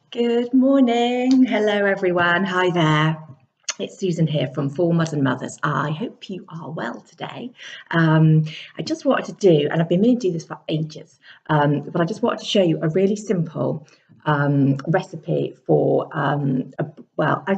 Good morning. Hello, everyone. Hi there. It's Susan here from For Modern Mothers. I hope you are well today. I just wanted to do, and I've been meaning to do this for ages, but I just wanted to show you a really simple recipe for, I'm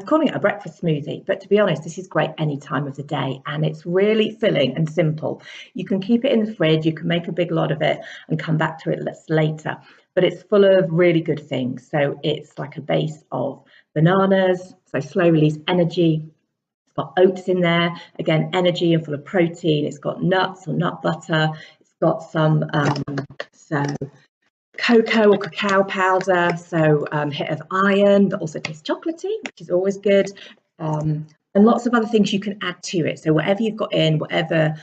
calling it a breakfast smoothie, but to be honest, this is great any time of the day, and it's really filling and simple. You can keep it in the fridge, you can make a big lot of it and come back to it later. But it's full of really good things. So it's like a base of bananas, so slow release energy. It's got oats in there, again, energy and full of protein. It's got nuts or nut butter. It's got some cocoa or cacao powder, so hit of iron, but also tastes chocolatey, which is always good. And lots of other things you can add to it. So whatever you've got in, whatever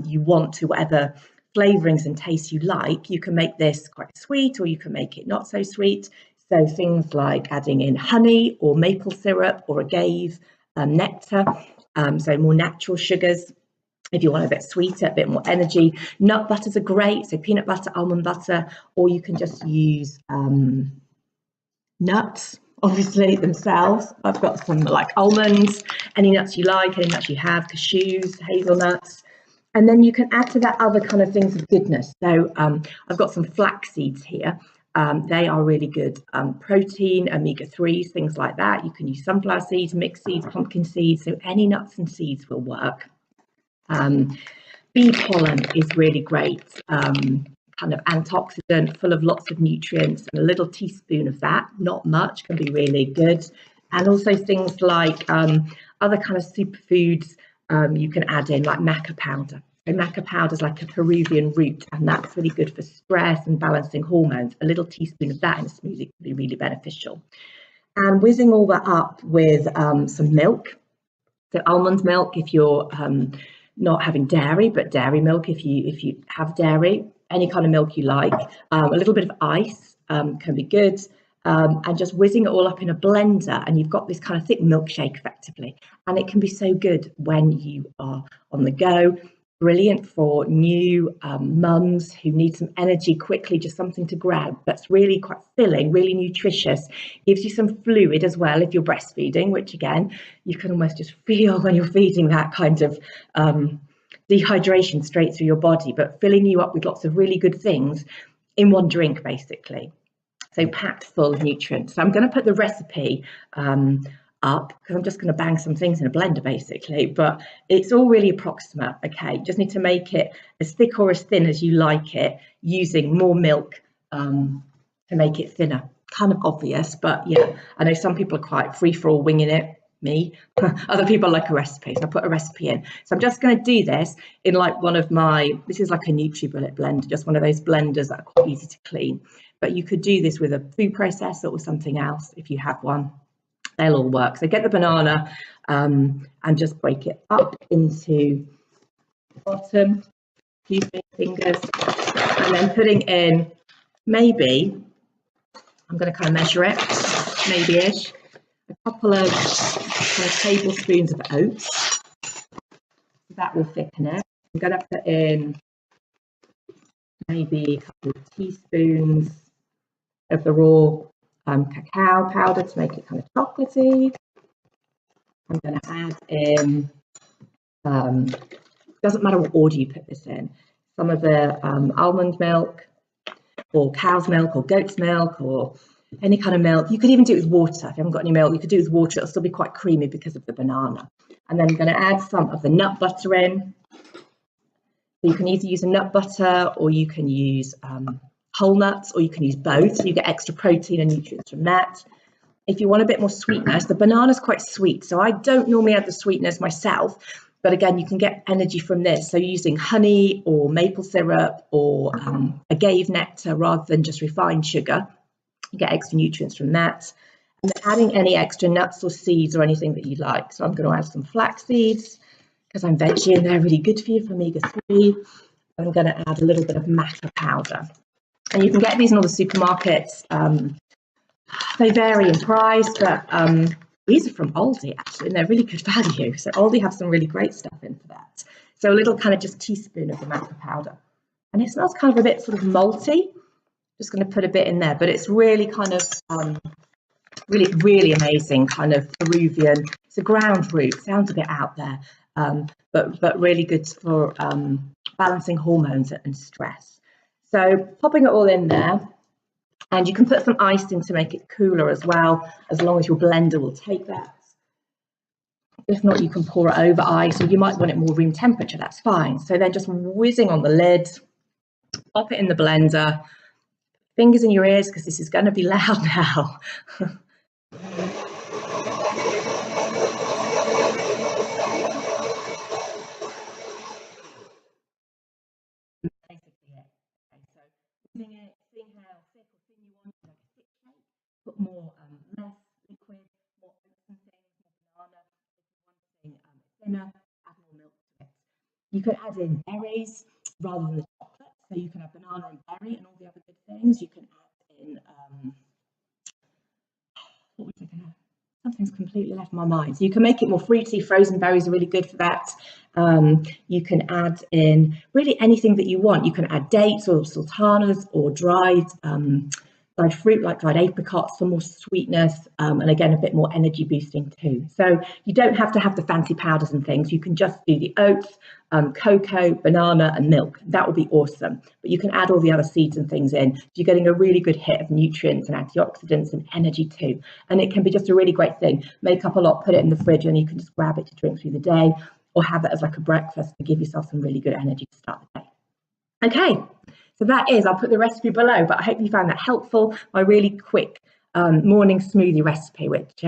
you want to, whatever flavourings and tastes you like, you can make this quite sweet or you can make it not so sweet. So things like adding in honey or maple syrup or agave nectar, so more natural sugars. If you want a bit sweeter, a bit more energy, nut butters are great. So peanut butter, almond butter, or you can just use nuts, obviously themselves. I've got some like almonds, any nuts you like, any nuts you have, cashews, hazelnuts. And then you can add to that other kind of things of goodness. So I've got some flax seeds here. They are really good protein, omega-3s, things like that. You can use sunflower seeds, mixed seeds, pumpkin seeds. So any nuts and seeds will work. Bee pollen is really great, kind of antioxidant, full of lots of nutrients, and a little teaspoon of that, not much, can be really good. And also things like other kind of superfoods you can add in, like maca powder. So maca powder is like a Peruvian root, and that's really good for stress and balancing hormones. A little teaspoon of that in a smoothie can be really beneficial. And whizzing all that up with some milk. So almond milk if you're not having dairy, but dairy milk if you have dairy, any kind of milk you like. A little bit of ice can be good. And just whizzing it all up in a blender, and you've got this kind of thick milkshake effectively. And it can be so good when you are on the go. Brilliant for new mums who need some energy quickly, just something to grab. That's really quite filling, really nutritious. Gives you some fluid as well if you're breastfeeding, which again, you can almost just feel when you're feeding that kind of dehydration straight through your body, but filling you up with lots of really good things in one drink, basically. So packed full of nutrients. So I'm going to put the recipe up because I'm just going to bang some things in a blender basically, but it's all really approximate. Okay, you just need to make it as thick or as thin as you like it, using more milk to make it thinner. Kind of obvious, but yeah, I know some people are quite free for all winging it. Me, other people like a recipe, so I put a recipe in. So I'm just going to do this in like one of my, this is like a NutriBullet blender, just one of those blenders that are quite easy to clean. But you could do this with a food processor or something else if you have one. They'll all work. So get the banana and just break it up into the bottom, a few fingers, and then putting in maybe, I'm going to kind of measure it, maybe-ish, a couple of kind of tablespoons of oats. That will thicken it. I'm going to put in maybe a couple of teaspoons of the raw cacao powder to make it kind of chocolatey. I'm going to add in, doesn't matter what order you put this in, some of the almond milk or cow's milk or goat's milk or any kind of milk. You could even do it with water. If you haven't got any milk, you could do it with water. It'll still be quite creamy because of the banana. And then I'm going to add some of the nut butter in. So you can either use a nut butter or you can use whole nuts, or you can use both, so you get extra protein and nutrients from that. If you want a bit more sweetness, the banana's quite sweet, so I don't normally add the sweetness myself, but again, you can get energy from this. So using honey or maple syrup or agave nectar rather than just refined sugar, you get extra nutrients from that. And adding any extra nuts or seeds or anything that you like. So I'm going to add some flax seeds because I'm veggie and they're really good for you for omega-3. I'm going to add a little bit of maca powder. And you can get these in all the supermarkets. They vary in price, but these are from Aldi actually, and they're really good value. So Aldi have some really great stuff in for that. So a little kind of just teaspoon of the maca powder. And it smells kind of a bit sort of malty. Just going to put a bit in there, but it's really kind of Really, really amazing kind of Peruvian. It's a ground root. Sounds a bit out there, but really good for balancing hormones and stress. So popping it all in there, and you can put some ice in to make it cooler as well, as long as your blender will take that. If not, you can pour it over ice, or you might want it more room temperature. That's fine. So then just whizzing on the lid, pop it in the blender. Fingers in your ears because this is going to be loud now. Basically it. Okay, so seeing how thick or thin you want, like a thick cake, put more less liquid, more oats and things, more banana. If you want something thinner, add more milk to it. You could add in berries rather than the chocolate, so you can have banana and berry and all the other good things. You can add in what was I going to? Something's completely left my mind. So you can make it more fruity. Frozen berries are really good for that. You can add in really anything that you want. You can add dates or sultanas or dried fruit like dried apricots for more sweetness, and again a bit more energy boosting too. So you don't have to have the fancy powders and things. You can just do the oats, cocoa, banana and milk. That will be awesome. But you can add all the other seeds and things in. So you're getting a really good hit of nutrients and antioxidants and energy too. And it can be just a really great thing. Make up a lot, put it in the fridge, and you can just grab it to drink through the day, or have it as like a breakfast to give yourself some really good energy to start the day. Okay, so that is, I'll put the recipe below, but I hope you found that helpful. My really quick morning smoothie recipe, which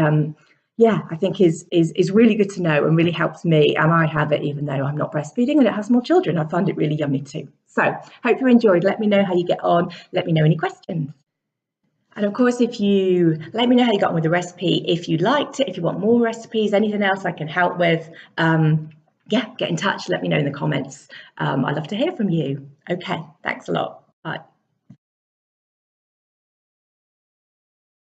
yeah, I think is really good to know and really helps me. And I have it even though I'm not breastfeeding and it has more children. I find it really yummy too. So hope you enjoyed. Let me know how you get on. Let me know any questions. And of course, if you let me know how you got on with the recipe, if you liked it, if you want more recipes, anything else I can help with, yeah, get in touch. Let me know in the comments. I'd love to hear from you. Okay, thanks a lot. Bye.